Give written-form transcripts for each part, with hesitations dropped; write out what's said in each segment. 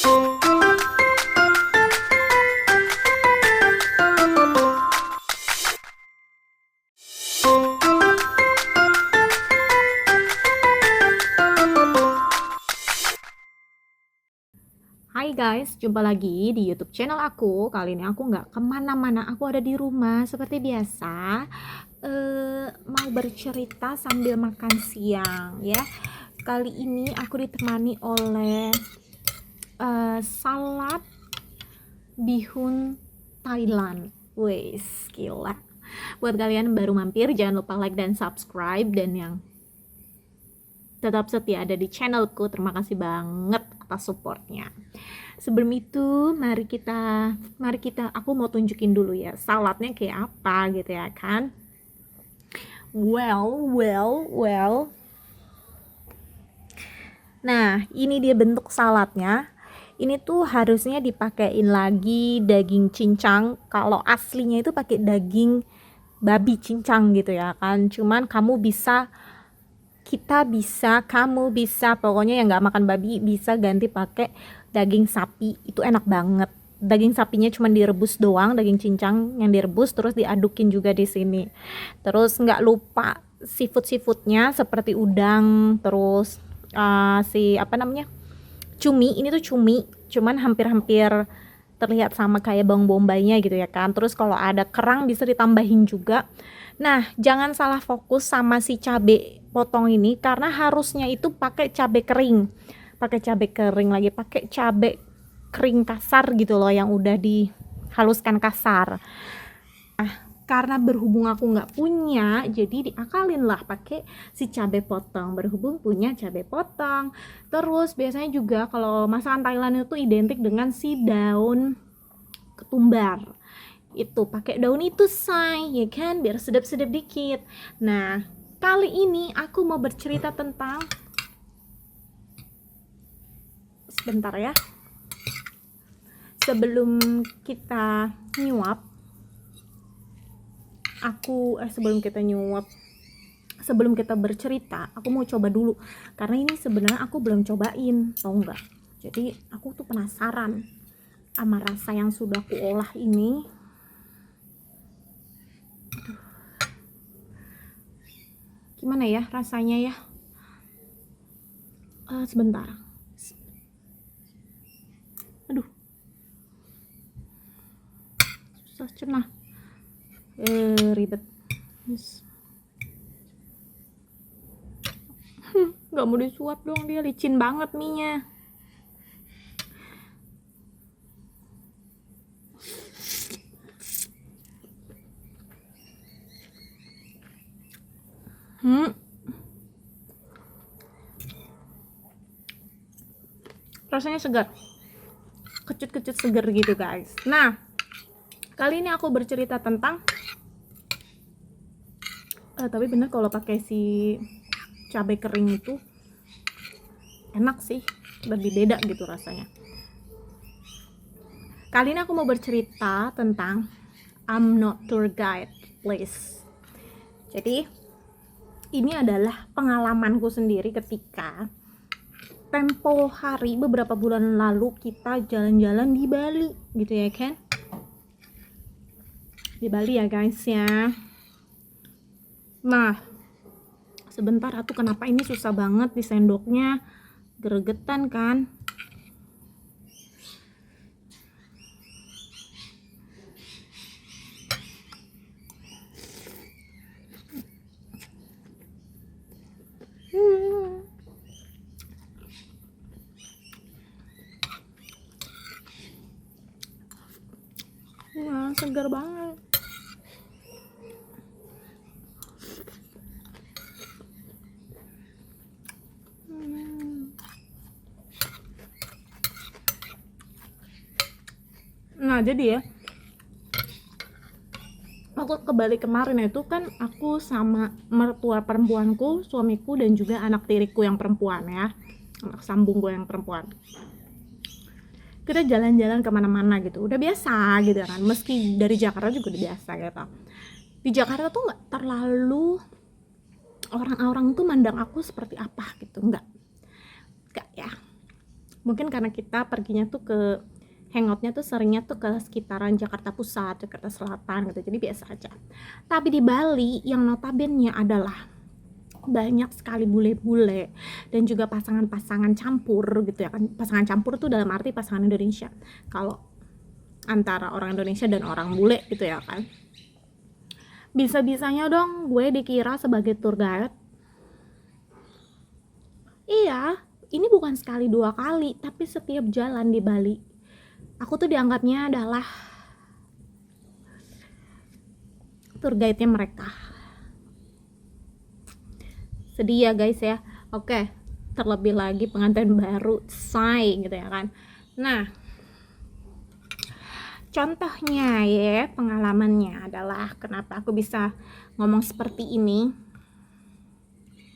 Hai guys, jumpa lagi di YouTube channel aku. Kali ini aku nggak kemana-mana, aku ada di rumah seperti biasa. Mau bercerita sambil makan siang ya. Kali ini aku ditemani oleh salad bihun Thailand. Wes, gila. Buat kalian baru mampir, jangan lupa like dan subscribe, dan yang tetap setia ada di channelku, terima kasih banget atas supportnya. Sebelum itu, mari kita aku mau tunjukin dulu ya saladnya kayak apa gitu ya kan. Well. Nah, ini dia bentuk saladnya. Ini tuh harusnya dipakein lagi daging cincang. Kalau aslinya itu pakai daging babi cincang gitu ya kan. Cuman kamu bisa pokoknya yang nggak makan babi bisa ganti pakai daging sapi. Itu enak banget. Daging sapinya cuma direbus doang, daging cincang yang direbus terus diadukin juga di sini. Terus nggak lupa seafoodnya seperti udang, terus cumi. Ini tuh cumi, cuman hampir-hampir terlihat sama kayak bawang bombaynya gitu ya kan. Terus kalau ada kerang bisa ditambahin juga. Nah, jangan salah fokus sama si cabe potong ini, karena harusnya itu pakai cabe kering. Pakai cabe kering lagi, pakai cabe kering kasar gitu loh, yang udah dihaluskan kasar. Nah, karena berhubung aku nggak punya, jadi diakalin lah pakai si cabe potong. Berhubung punya cabe potong. Terus biasanya juga kalau masakan Thailand itu identik dengan si daun ketumbar. Itu pakai daun itu say, ya kan, biar sedap-sedap dikit. Nah, kali ini aku mau bercerita tentang, sebentar ya, sebelum kita nyuap, sebelum kita bercerita, aku mau coba dulu, karena ini sebenarnya aku belum cobain, tau nggak. Jadi aku tuh penasaran sama rasa yang sudah aku olah ini. Gimana ya rasanya ya? Sebentar. Aduh, susah cenah. Ribet. Gak mau disuap dong, dia licin banget mie-nya. Rasanya segar, kecut-kecut segar gitu guys. Nah, kali ini aku bercerita tentang tapi bener kalau pakai si cabai kering itu enak sih, lebih beda gitu rasanya. Kali ini aku mau bercerita tentang I'm not tour guide, please. Jadi ini adalah pengalamanku sendiri ketika tempo hari beberapa bulan lalu kita jalan-jalan di Bali gitu ya kan. Di Bali ya guys ya. Nah, sebentar atuh, kenapa ini susah banget di sendoknya, gregetan kan. Nah, segar banget. Nah, jadi ya, waktu ke Bali kemarin itu kan aku sama mertua perempuanku, suamiku, dan juga anak tiriku yang perempuan ya, anak sambung gue yang perempuan. Kita jalan-jalan kemana-mana gitu, udah biasa gitu kan, meski dari Jakarta juga udah biasa gitu. Di Jakarta tuh nggak terlalu orang-orang tuh mandang aku seperti apa gitu, enggak ya. Mungkin karena kita perginya tuh ke hangoutnya tuh seringnya tuh ke sekitaran Jakarta Pusat, Jakarta Selatan gitu, jadi biasa aja. Tapi di Bali yang notabene adalah banyak sekali bule-bule dan juga pasangan-pasangan campur gitu ya kan. Pasangan campur tuh dalam arti pasangan Indonesia, kalau antara orang Indonesia dan orang bule gitu ya kan. Bisa-bisanya dong gue dikira sebagai tour guide. Iya, ini bukan sekali dua kali, tapi setiap jalan di Bali aku tuh dianggapnya adalah tour guide-nya mereka. Sedih ya guys ya. Oke, terlebih lagi pengantin baru, say gitu ya kan. Nah, contohnya ya, pengalamannya adalah kenapa aku bisa ngomong seperti ini.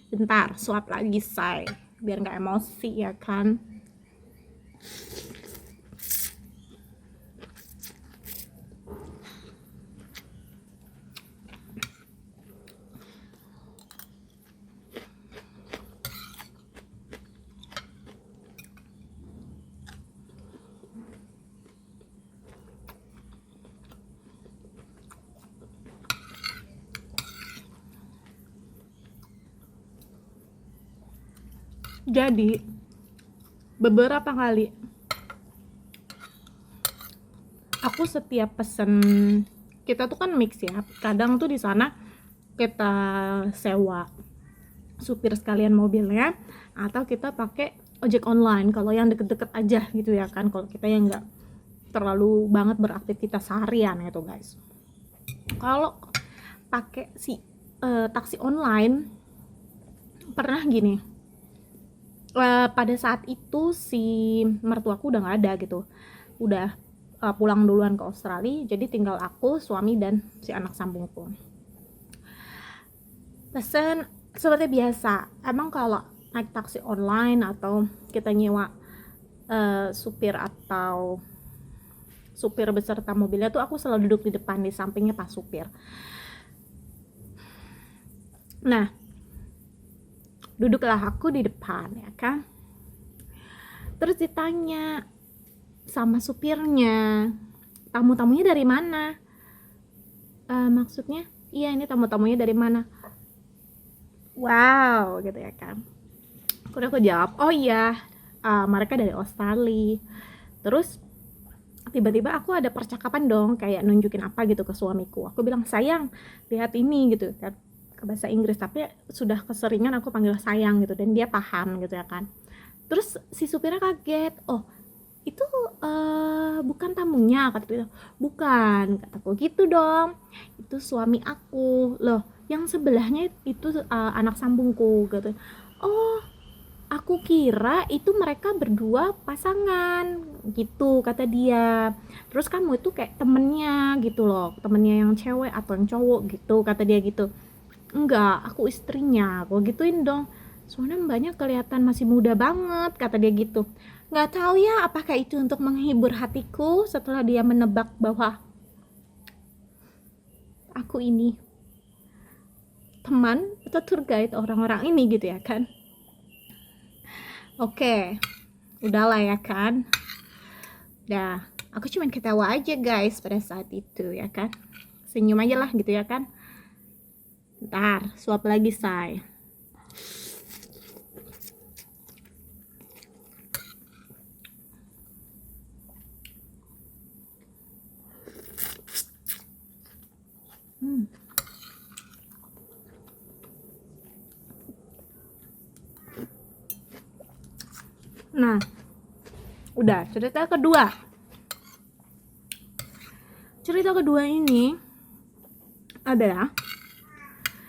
Bentar, suap lagi say, biar nggak emosi ya kan. Jadi beberapa kali aku setiap pesen, kita tuh kan mix ya, kadang tuh di sana kita sewa supir sekalian mobilnya atau kita pakai ojek online kalau yang deket-deket aja gitu ya kan, kalau kita yang nggak terlalu banget beraktivitas harian gitu guys. Kalau pakai si taksi online, pernah gini, pada saat itu si mertuaku udah nggak ada gitu, udah pulang duluan ke Australia, jadi tinggal aku, suami, dan si anak sambungku. Pesen seperti biasa. Emang kalau naik taksi online atau kita nyewa supir atau supir beserta mobilnya tuh aku selalu duduk di depan, di sampingnya pas supir. Nah, duduklah aku di depan ya kan. Terus ditanya sama supirnya, tamu-tamunya dari mana? Maksudnya, iya ini tamu-tamunya dari mana? Wow, gitu ya kan. Udah aku jawab, oh iya, mereka dari Australia. Terus tiba-tiba aku ada percakapan dong, kayak nunjukin apa gitu ke suamiku. Aku bilang, sayang, lihat ini gitu kan, ke bahasa Inggris, tapi sudah keseringan aku panggil sayang gitu, dan dia paham gitu ya kan. Terus si supirnya kaget, oh itu bukan tamunya, kata dia. Bukan, kataku gitu dong, itu suami aku. Loh, yang sebelahnya itu anak sambungku gitu. Oh, aku kira itu mereka berdua pasangan gitu, kata dia. Terus kamu itu kayak temennya gitu loh, temennya yang cewek atau yang cowok gitu, kata dia gitu. Enggak, aku istrinya, aku gituin dong. Soalnya mbaknya kelihatan masih muda banget, kata dia gitu. Nggak tahu ya apakah itu untuk menghibur hatiku setelah dia menebak bahwa aku ini teman atau tour guide orang-orang ini gitu ya kan. Oke, udahlah ya kan. Dah, aku cuman ketawa aja guys pada saat itu ya kan. Senyum aja lah gitu ya kan. Ntar, suap lagi say. Nah, udah, cerita kedua. Cerita kedua ini adalah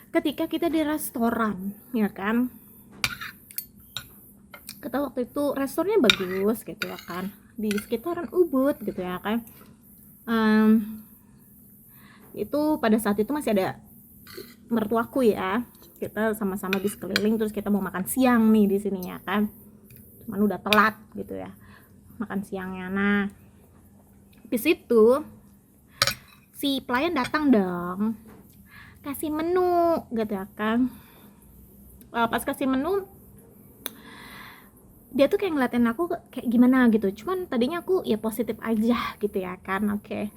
ketika kita di restoran, ya kan. Kita waktu itu restorannya bagus gitu ya kan, di sekitaran Ubud gitu ya kan. Itu pada saat itu masih ada mertuaku ya. Kita sama-sama bis keliling, terus kita mau makan siang nih di sini ya kan. Cuman udah telat gitu ya makan siangnya. Nah, di situ si pelayan datang dong, kasih menu gitu ya kan. Pas kasih menu, dia tuh kayak ngeliatin aku kayak gimana gitu, cuman tadinya aku ya positif aja gitu ya kan, oke,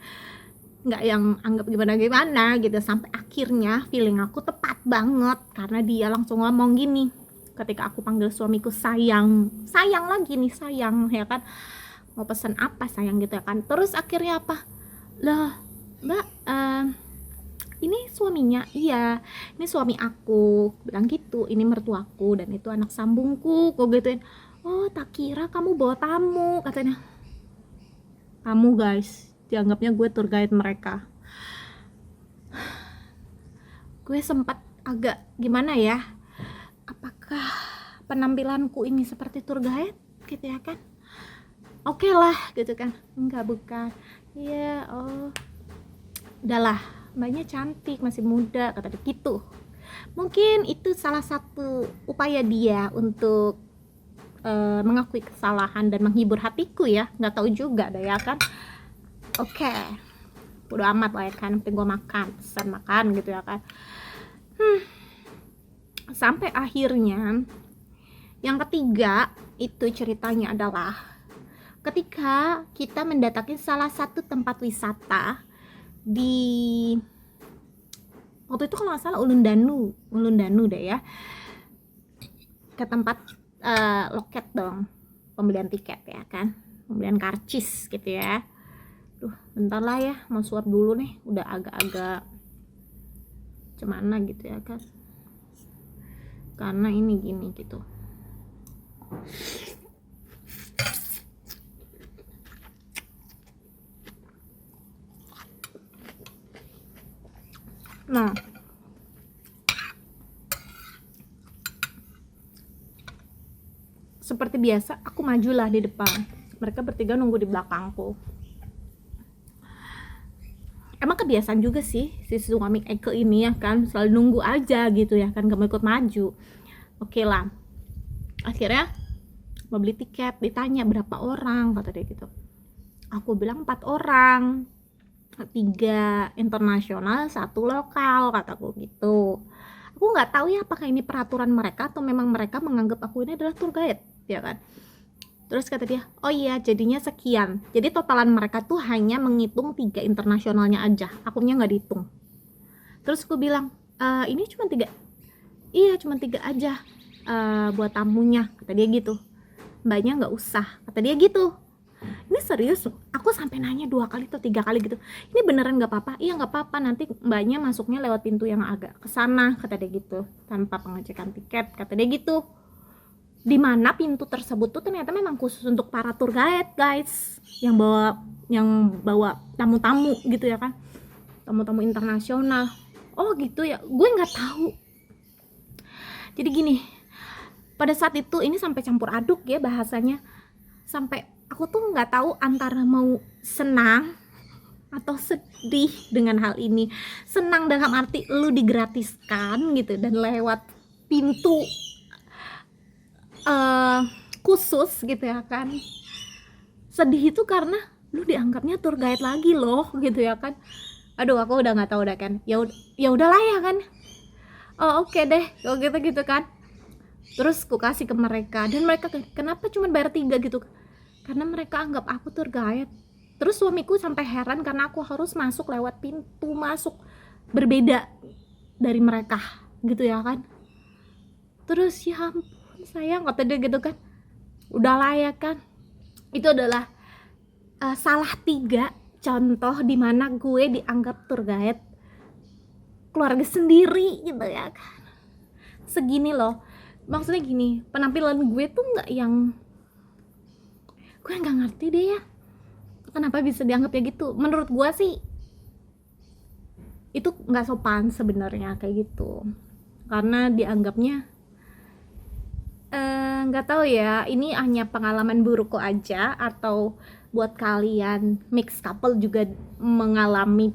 nggak yang anggap gimana-gimana gitu, sampai akhirnya feeling aku tepat banget karena dia langsung ngomong gini ketika aku panggil suamiku sayang, sayang lagi nih, sayang ya kan, mau pesan apa sayang gitu ya kan. Terus akhirnya apa, lah mbak, ini suaminya, iya ini suami aku, bilang gitu, ini mertuaku dan itu anak sambungku, kok gituin. Oh tak kira kamu bawa tamu, katanya. Tamu guys, dianggapnya gue tour guide mereka. Gue sempat agak gimana ya, apakah penampilanku ini seperti tour guide gitu ya kan, oke lah gitu kan, enggak bukan, iya oh udahlah mbaknya cantik masih muda, kata dia gitu. Mungkin itu salah satu upaya dia untuk mengakui kesalahan dan menghibur hatiku ya, nggak tahu juga deh ya kan. Oke, bodo amat lah ya kan, penting gue makan, pesan makan gitu ya kan. Sampai akhirnya yang ketiga itu ceritanya adalah ketika kita mendatangi salah satu tempat wisata di waktu itu kalau nggak salah Ulundanu deh ya, ke tempat loket dong, pembelian tiket ya kan, pembelian karcis gitu ya. Duh bentar lah ya, mau suap dulu nih, udah agak-agak cemana gitu ya kan, karena ini gini gitu. Nah seperti biasa aku majulah di depan, mereka bertiga nunggu di belakangku. Emang kebiasaan juga sih si suami Eke ini ya kan, selalu nunggu aja gitu ya kan, gak mau ikut maju. Oke lah, akhirnya mau beli tiket, ditanya berapa orang, kata dia gitu. Aku bilang 4 orang, 3 internasional, 1 lokal, kataku gitu. Aku nggak tahu ya apakah ini peraturan mereka atau memang mereka menganggap aku ini adalah tour guide ya kan. Terus kata dia, oh iya jadinya sekian, jadi totalan mereka tuh hanya menghitung 3 internasionalnya aja, akunya nggak dihitung. Terus aku bilang, ini cuma 3, iya cuma 3 aja buat tamunya, kata dia gitu. Mbaknya nggak usah, kata dia gitu. Ini serius, aku sampai nanya 2 kali atau 3 kali gitu, ini beneran nggak apa-apa? Iya nggak apa-apa, nanti mbaknya masuknya lewat pintu yang agak kesana, kata dia gitu, tanpa pengecekan tiket, kata dia gitu. Dimana pintu tersebut tuh ternyata memang khusus untuk para tour guide guys, yang bawa tamu-tamu gitu ya kan, tamu-tamu internasional. Oh gitu ya, gue nggak tahu. Jadi gini, pada saat itu ini sampai campur aduk ya bahasanya, sampai aku tuh nggak tahu antara mau senang atau sedih dengan hal ini. Senang dalam arti lu digratiskan gitu dan lewat pintu khusus gitu ya kan. Sedih itu karena lu dianggapnya tour guide lagi loh gitu ya kan. Aduh aku udah nggak tahu dah kan, ya udahlah ya kan, oh oke deh kalau gitu kan. Terus ku kasih ke mereka, dan mereka kenapa cuma bayar 3 gitu, karena mereka anggap aku tour guide. Terus suamiku sampai heran karena aku harus masuk lewat pintu masuk berbeda dari mereka gitu ya kan. Terus ya ampun sayang, kata dia gitu kan, udahlah ya kan. Itu adalah salah 3 contoh dimana gue dianggap tour guide keluarga sendiri gitu ya kan. Segini loh, maksudnya gini, penampilan gue tuh nggak yang, gue nggak ngerti deh ya kenapa bisa dianggapnya gitu. Menurut gue sih itu nggak sopan sebenarnya kayak gitu, karena dianggapnya nggak tahu ya, ini hanya pengalaman burukku aja atau buat kalian mixed couple juga mengalami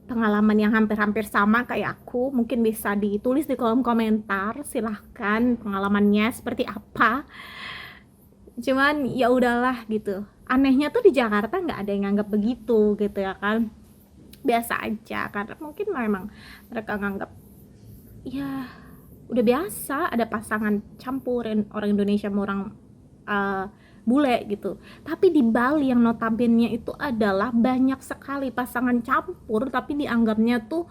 pengalaman yang hampir-hampir sama kayak aku, mungkin bisa ditulis di kolom komentar, silahkan pengalamannya seperti apa. Cuman ya udahlah gitu, anehnya tuh di Jakarta nggak ada yang nganggap begitu gitu ya kan, biasa aja, karena mungkin memang mereka nganggap ya udah biasa ada pasangan campur orang Indonesia sama orang bule gitu. Tapi di Bali yang notabene itu adalah banyak sekali pasangan campur, tapi dianggapnya tuh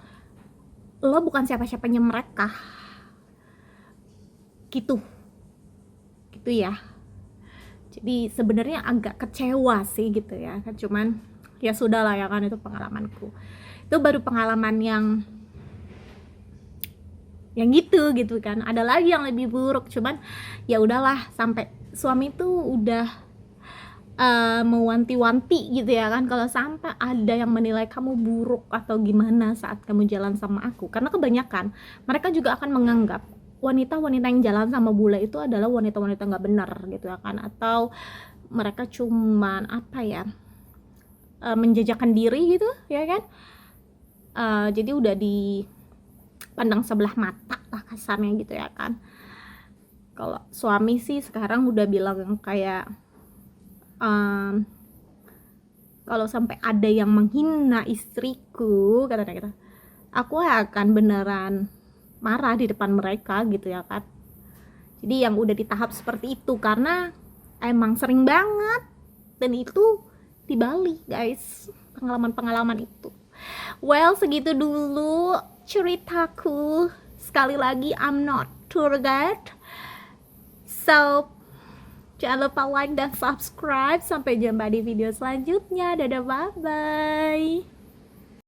lo bukan siapa-siapanya mereka gitu ya. Jadi sebenarnya agak kecewa sih gitu ya kan, cuman ya sudah lah ya kan, itu pengalamanku. Itu baru pengalaman yang gitu kan. Ada lagi yang lebih buruk, cuman ya udahlah, sampai suami tuh udah mewanti-wanti gitu ya kan, kalau sampai ada yang menilai kamu buruk atau gimana saat kamu jalan sama aku, karena kebanyakan mereka juga akan menganggap wanita-wanita yang jalan sama bule itu adalah wanita-wanita nggak benar gitu ya kan, atau mereka cuman apa ya, menjajakan diri gitu ya kan. Jadi udah dipandang sebelah mata lah kasarnya gitu ya kan. Kalau suami sih sekarang udah bilang kayak, kalau sampai ada yang menghina istriku kata kita, aku akan beneran marah di depan mereka gitu ya kan. Jadi yang udah di tahap seperti itu karena emang sering banget, dan itu di Bali guys, pengalaman itu. Well, segitu dulu ceritaku. Sekali lagi, I'm not tour guide, so jangan lupa like dan subscribe. Sampai jumpa di video selanjutnya. Dadah, bye bye.